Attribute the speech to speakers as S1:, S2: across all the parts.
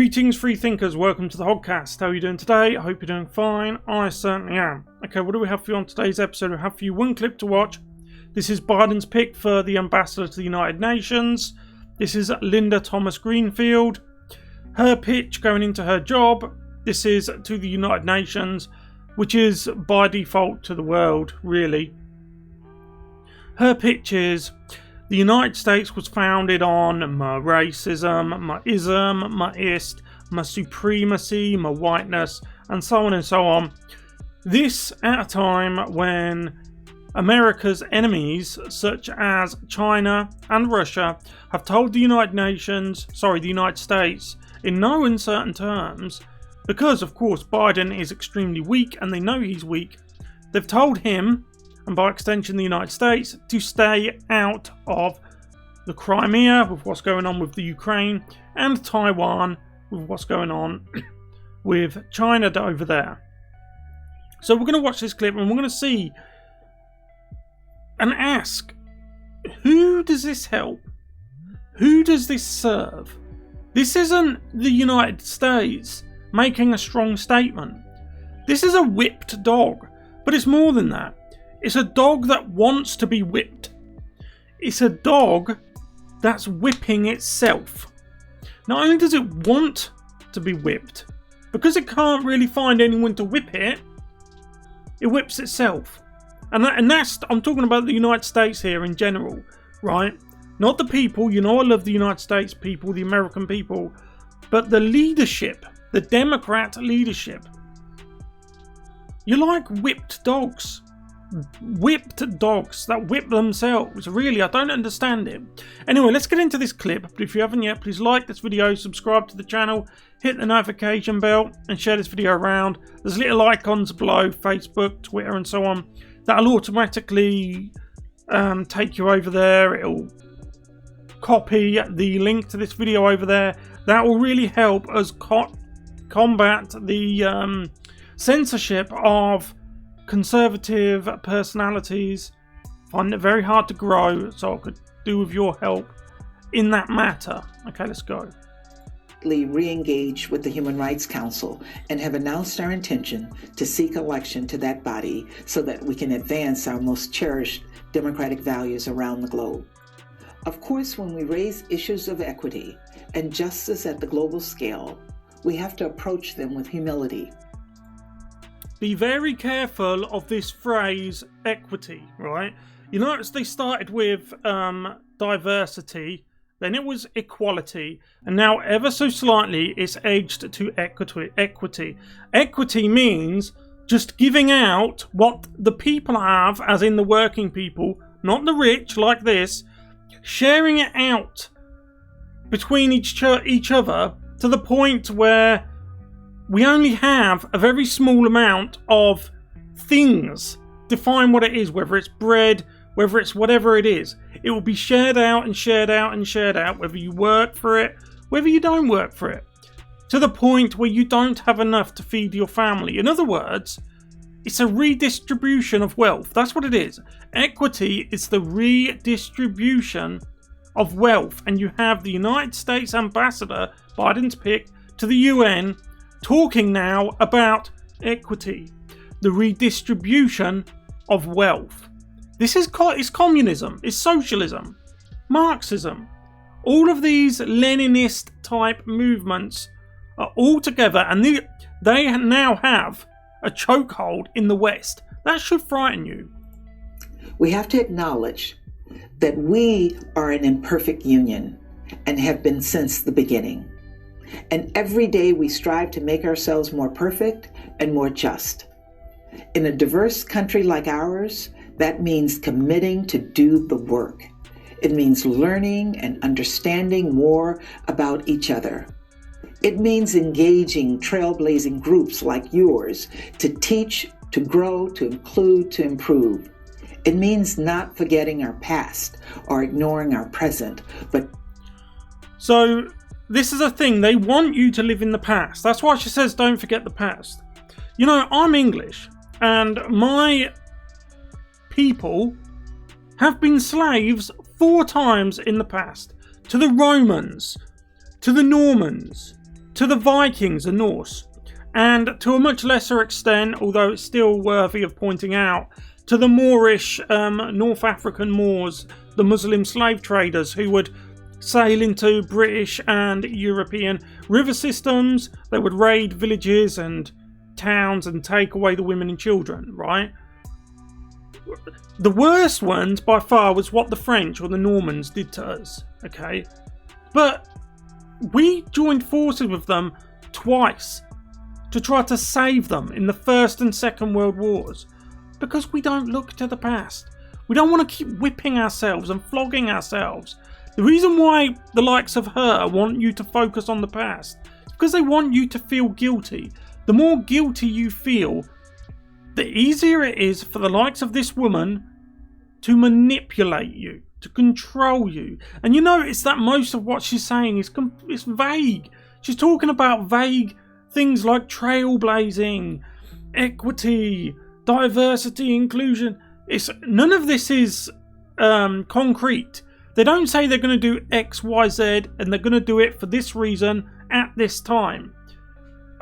S1: Greetings, free thinkers. Welcome to the Hoggcast. How are you doing today? I hope you're doing fine. I certainly am. Okay, what do we have for you on today's episode? We have for you one clip to watch. This is Biden's pick for the ambassador to the United Nations. This is Linda Thomas-Greenfield. Her pitch going into her job. This is to the United Nations, which is by default to the world, really. Her pitch is: the United States was founded on my racism, my ism, my ist, my supremacy, my whiteness, and so on and so on. This at a time when America's enemies, such as China and Russia, have told the the United States, in no uncertain terms, because of course Biden is extremely weak and they know he's weak, they've told him, and by extension the United States, to stay out of the Crimea with what's going on with the Ukraine, and Taiwan with what's going on with China over there. So we're going to watch this clip and we're going to see and ask, who does this help? Who does this serve? This isn't the United States making a strong statement. This is a whipped dog, but it's more than that. It's a dog that wants to be whipped. It's a dog that's whipping itself. Not only does it want to be whipped, because it can't really find anyone to whip it, it whips itself. And that's, I'm talking about the United States here in general, right? Not the people, you know I love the United States people, the American people, but the leadership, the Democrat leadership. You're like whipped dogs. Whipped dogs that whip themselves. Really, I don't understand it. Anyway, let's get into this clip. But if you haven't yet, please like this video, subscribe to the channel, hit the notification bell, and share this video around. There's little icons below, Facebook, Twitter, and so on. That'll automatically take you over there. It'll copy the link to this video over there. That will really help us combat the censorship of conservative personalities. Find it very hard to grow, so I could do with your help in that matter. Okay, let's go.
S2: Re-engage with the Human Rights Council and have announced our intention to seek election to that body so that we can advance our most cherished democratic values around the globe. Of course, when we raise issues of equity and justice at the global scale, we have to approach them with humility.
S1: Be very careful of this phrase, equity, right? You notice they started with diversity, then it was equality, and now ever so slightly it's edged to equity. Equity means just giving out what the people have, as in the working people, not the rich like this, sharing it out between each other to the point where we only have a very small amount of things. Define what it is, whether it's bread, whether it's whatever it is. It will be shared out and shared out and shared out, whether you work for it, whether you don't work for it, to the point where you don't have enough to feed your family. In other words, it's a redistribution of wealth. That's what it is. Equity is the redistribution of wealth. And you have the United States ambassador, Biden's pick, to the UN, talking now about equity, the redistribution of wealth. This is communism, it's socialism, Marxism. All of these Leninist type movements are all together, and they now have a chokehold in the West. That should frighten you.
S2: We have to acknowledge that we are an imperfect union and have been since the beginning. And every day we strive to make ourselves more perfect and more just. In a diverse country like ours, that means committing to do the work. It means learning and understanding more about each other. It means engaging trailblazing groups like yours to teach, to grow, to include, to improve. It means not forgetting our past or ignoring our present, but...
S1: So, this is a thing. They want you to live in the past. That's why she says don't forget the past. You know, I'm English, and my people have been slaves 4 times in the past. To the Romans, to the Normans, to the Vikings, the Norse, and to a much lesser extent, although it's still worthy of pointing out, to the Moorish North African Moors, the Muslim slave traders who would sail into British and European river systems. They would raid villages and towns and take away the women and children, right? The worst ones by far was what the French or the Normans did to us, okay? But we joined forces with them twice to try to save them in the First and Second World Wars, because we don't look to the past. We don't want to keep whipping ourselves and flogging ourselves. The reason why the likes of her want you to focus on the past is because they want you to feel guilty. The more guilty you feel, the easier it is for the likes of this woman to manipulate you, to control you. And you notice that most of what she's saying is vague. She's talking about vague things like trailblazing, equity, diversity, inclusion. None of this is concrete. They don't say they're going to do X, Y, Z, and they're going to do it for this reason at this time.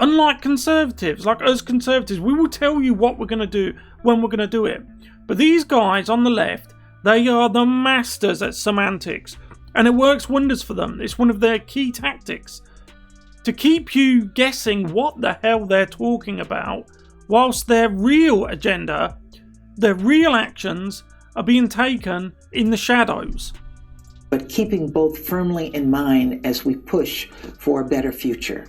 S1: Unlike conservatives, like us conservatives, we will tell you what we're going to do when we're going to do it. But these guys on the left, they are the masters at semantics, and it works wonders for them. It's one of their key tactics to keep you guessing what the hell they're talking about, whilst their real agenda, their real actions are being taken in the shadows.
S2: But keeping both firmly in mind as we push for a better future.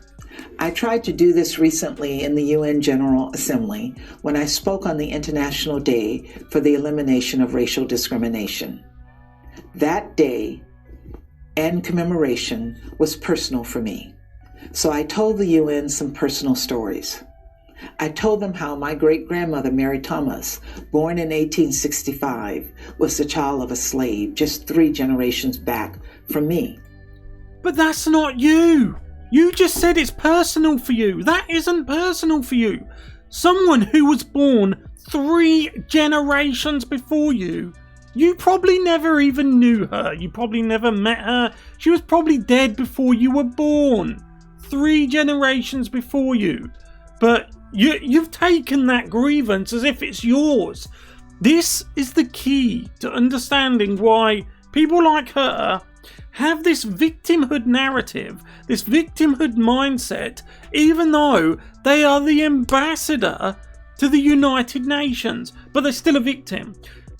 S2: I tried to do this recently in the UN General Assembly when I spoke on the International Day for the Elimination of Racial Discrimination. That day and commemoration was personal for me. So I told the UN some personal stories. I told them how my great-grandmother, Mary Thomas, born in 1865, was the child of a slave just 3 generations back from me.
S1: But that's not you! You just said it's personal for you. That isn't personal for you. Someone who was born 3 generations before you, you probably never even knew her. You probably never met her. She was probably dead before you were born. 3 generations before you. But you've taken that grievance as if it's yours. This is the key to understanding why people like her have this victimhood narrative, this victimhood mindset, even though they are the ambassador to the United Nations, but they're still a victim.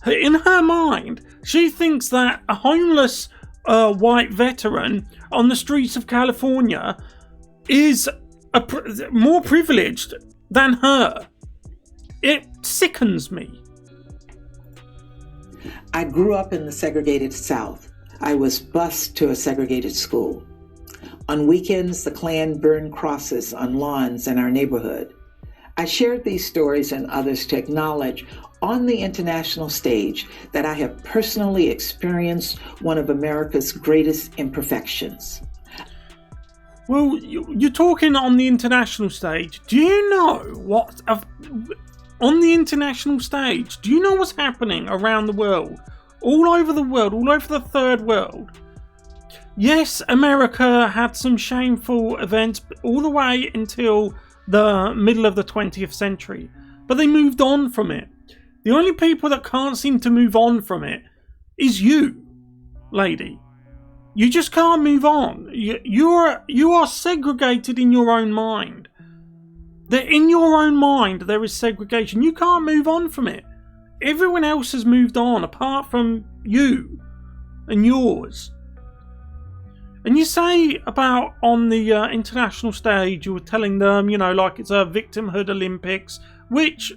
S1: In her mind, she thinks that a homeless white veteran on the streets of California is more privileged than her. It sickens me.
S2: I grew up in the segregated South. I was bused to a segregated school. On weekends, the Klan burned crosses on lawns in our neighborhood. I shared these stories and others to acknowledge on the international stage that I have personally experienced one of America's greatest imperfections.
S1: Well, you're talking on the international stage. Do you know what... on the international stage, do you know what's happening around the world? All over the world, all over the third world. Yes, America had some shameful events all the way until the middle of the 20th century. But they moved on from it. The only people that can't seem to move on from it is you, lady. You just can't move on. You are segregated in your own mind. In your own mind there is segregation. You can't move on from it. Everyone else has moved on apart from you and yours. And you say about on the international stage, you were telling them, like it's a Victimhood Olympics, which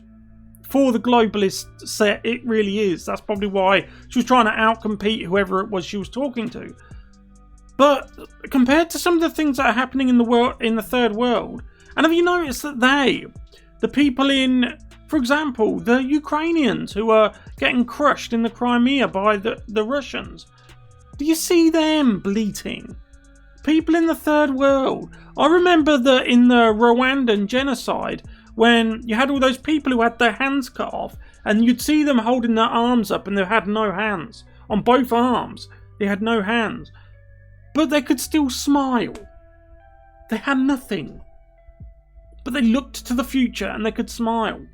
S1: for the globalist set, it really is. That's probably why she was trying to outcompete whoever it was she was talking to. But compared to some of the things that are happening in the world, in the third world, and have you noticed that the people in, for example, the Ukrainians who are getting crushed in the Crimea by the Russians, do you see them bleating? People in the third world. I remember that in the Rwandan genocide, when you had all those people who had their hands cut off, and you'd see them holding their arms up and they had no hands. On both arms, they had no hands. But they could still smile. They had nothing. But they looked to the future and they could smile.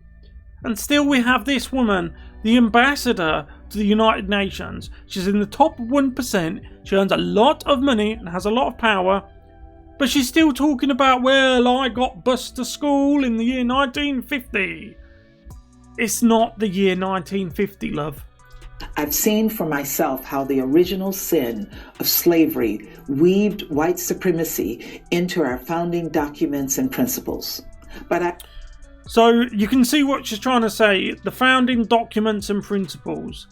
S1: And still we have this woman, the ambassador to the United Nations. She's in the top 1%. She earns a lot of money and has a lot of power. But she's still talking about, well, I got bused to school in the year 1950. It's not the year 1950, love.
S2: I've seen for myself how the original sin of slavery weaved white supremacy into our founding documents and principles.
S1: So you can see what she's trying to say. The founding documents and principles.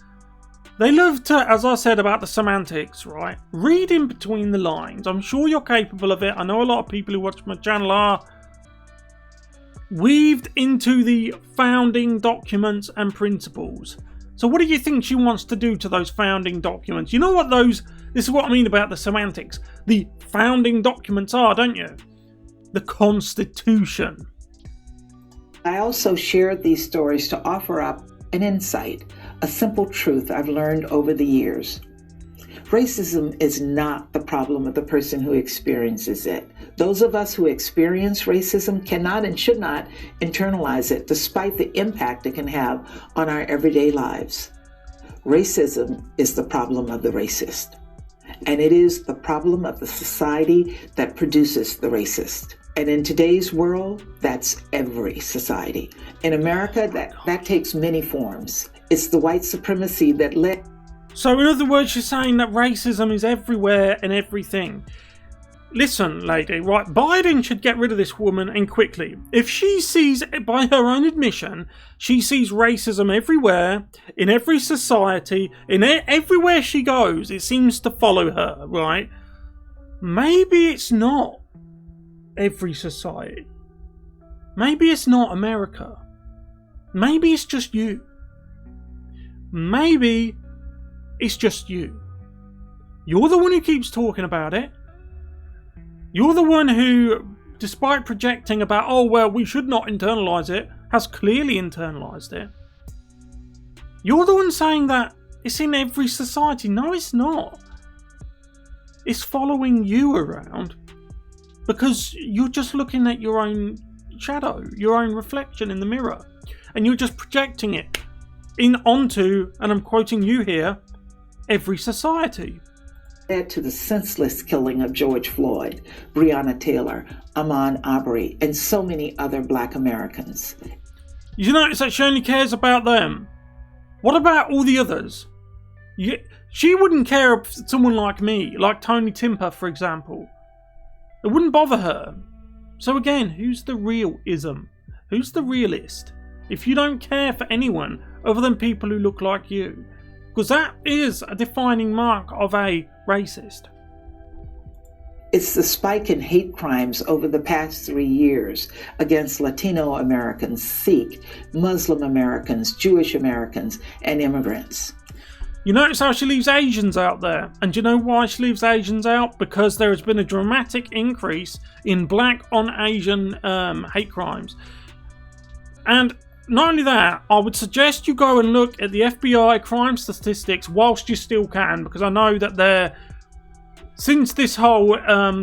S1: They love to, as I said about the semantics, right? Read in between the lines. I'm sure you're capable of it. I know a lot of people who watch my channel are. Weaved into the founding documents and principles. So what do you think she wants to do to those founding documents? You know what this is what I mean about the semantics. The founding documents are, don't you? The Constitution.
S2: I also shared these stories to offer up an insight, a simple truth I've learned over the years. Racism is not the problem of the person who experiences it. Those of us who experience racism cannot and should not internalize it, despite the impact it can have on our everyday lives. Racism is the problem of the racist, and it is the problem of the society that produces the racist. And in today's world, that's every society. In America, that takes many forms. It's the white supremacy that led...
S1: So in other words, you're saying that racism is everywhere and everything. Listen, lady, right, Biden should get rid of this woman and quickly. If she sees, by her own admission, she sees racism everywhere, in every society, everywhere she goes, it seems to follow her, right? Maybe it's not every society. Maybe it's not America. Maybe it's just you. Maybe it's just you. You're the one who keeps talking about it. You're the one who, despite projecting about, oh, well, we should not internalise it, has clearly internalised it. You're the one saying that it's in every society. No, it's not. It's following you around because you're just looking at your own shadow, your own reflection in the mirror, and you're just projecting it onto, and I'm quoting you here, every society.
S2: Led to the senseless killing of George Floyd, Breonna Taylor, Ahmaud Arbery, and so many other Black Americans.
S1: You notice that she only cares about them. What about all the others? She wouldn't care if someone like me, like Tony Timper, for example. It wouldn't bother her. So again, who's the real ism? Who's the realist? If you don't care for anyone other than people who look like you. Because that is a defining mark of a racist.
S2: It's the spike in hate crimes over the past 3 years against Latino Americans, Sikh, Muslim Americans, Jewish Americans, and immigrants.
S1: You notice how she leaves Asians out there. And do you know why she leaves Asians out? Because there has been a dramatic increase in Black on Asian hate crimes. And not only that, I would suggest you go and look at the FBI crime statistics whilst you still can, because I know that since this whole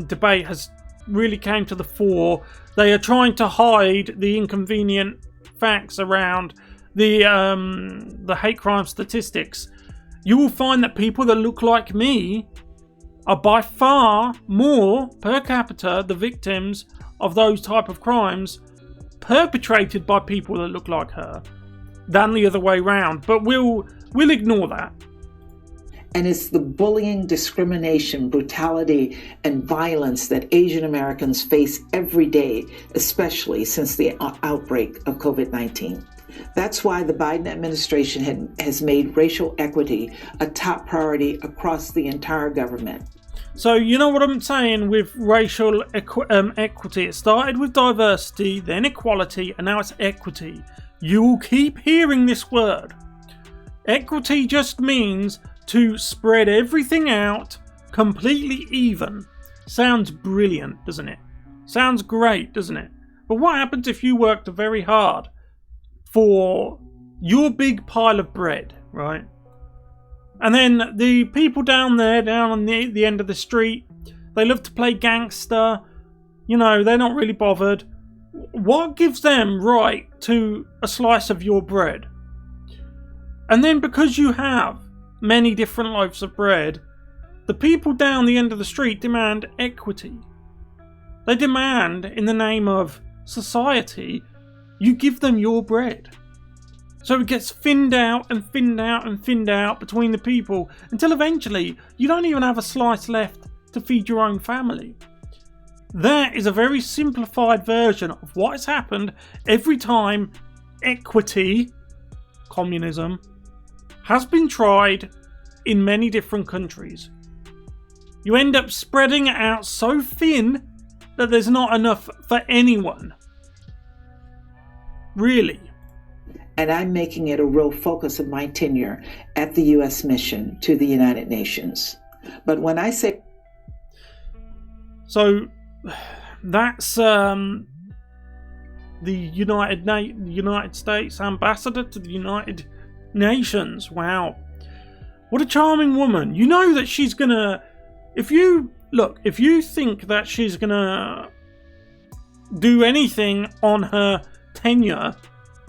S1: debate has really came to the fore, they are trying to hide the inconvenient facts around the hate crime statistics. You will find that people that look like me are by far more per capita the victims of those type of crimes perpetrated by people that look like her than the other way round. But we'll ignore that.
S2: And it's the bullying, discrimination, brutality, and violence that Asian Americans face every day, especially since the outbreak of COVID-19. That's why the Biden administration has made racial equity a top priority across the entire government.
S1: So you know what I'm saying with racial equity? It started with diversity, then equality, and now it's equity. You will keep hearing this word. Equity just means to spread everything out completely even. Sounds brilliant, doesn't it? Sounds great, doesn't it? But what happens if you worked very hard for your big pile of bread, right? And then the people down on the end of the street, they love to play gangster. You know, they're not really bothered. What gives them right to a slice of your bread? And then because you have many different loaves of bread, the people down the end of the street demand equity. They demand, in the name of society, you give them your bread. So it gets thinned out and thinned out and thinned out between the people until eventually you don't even have a slice left to feed your own family. That is a very simplified version of what has happened every time equity, communism, has been tried in many different countries. You end up spreading it out so thin that there's not enough for anyone. Really.
S2: And I'm making it a real focus of my tenure at the U.S. mission to the United Nations. But when I say...
S1: So, that's the United States ambassador to the United Nations. Wow. What a charming woman. You know that she's gonna... If you think that she's gonna do anything on her tenure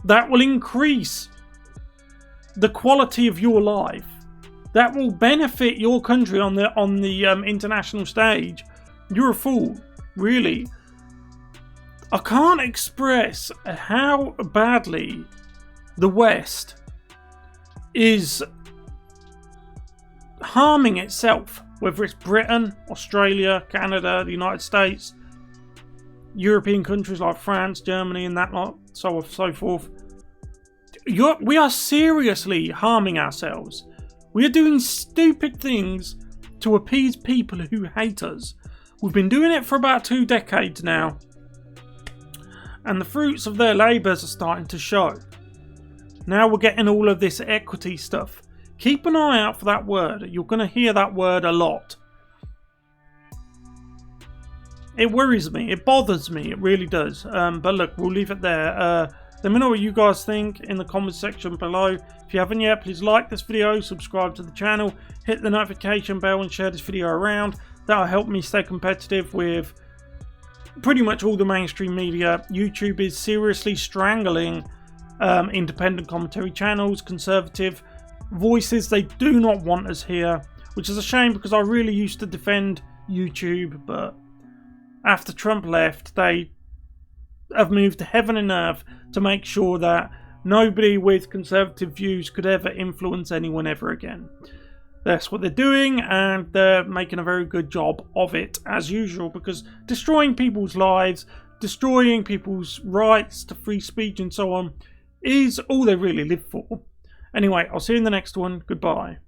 S1: that will increase the quality of your life, that will benefit your country on the international stage, you're a fool, really. I can't express how badly the West is harming itself, whether it's Britain, Australia, Canada, the United States, European countries like France, Germany, and that lot, so on and so forth. We are seriously harming ourselves. We are doing stupid things to appease people who hate us. We've been doing it for about 2 decades now, and the fruits of their labours are starting to show. Now we're getting all of this equity stuff. Keep an eye out for that word. You're going to hear that word a lot. It worries me. It bothers me. It really does. But look, we'll leave it there. Let me know what you guys think in the comment section below. If you haven't yet, please like this video, subscribe to the channel, hit the notification bell and share this video around. That'll help me stay competitive with pretty much all the mainstream media. YouTube is seriously strangling independent commentary channels, conservative voices. They do not want us here, which is a shame because I really used to defend YouTube, but after Trump left, they have moved to heaven and earth to make sure that nobody with conservative views could ever influence anyone ever again. That's what they're doing, and they're making a very good job of it, as usual, because destroying people's lives, destroying people's rights to free speech and so on, is all they really live for. Anyway, I'll see you in the next one. Goodbye.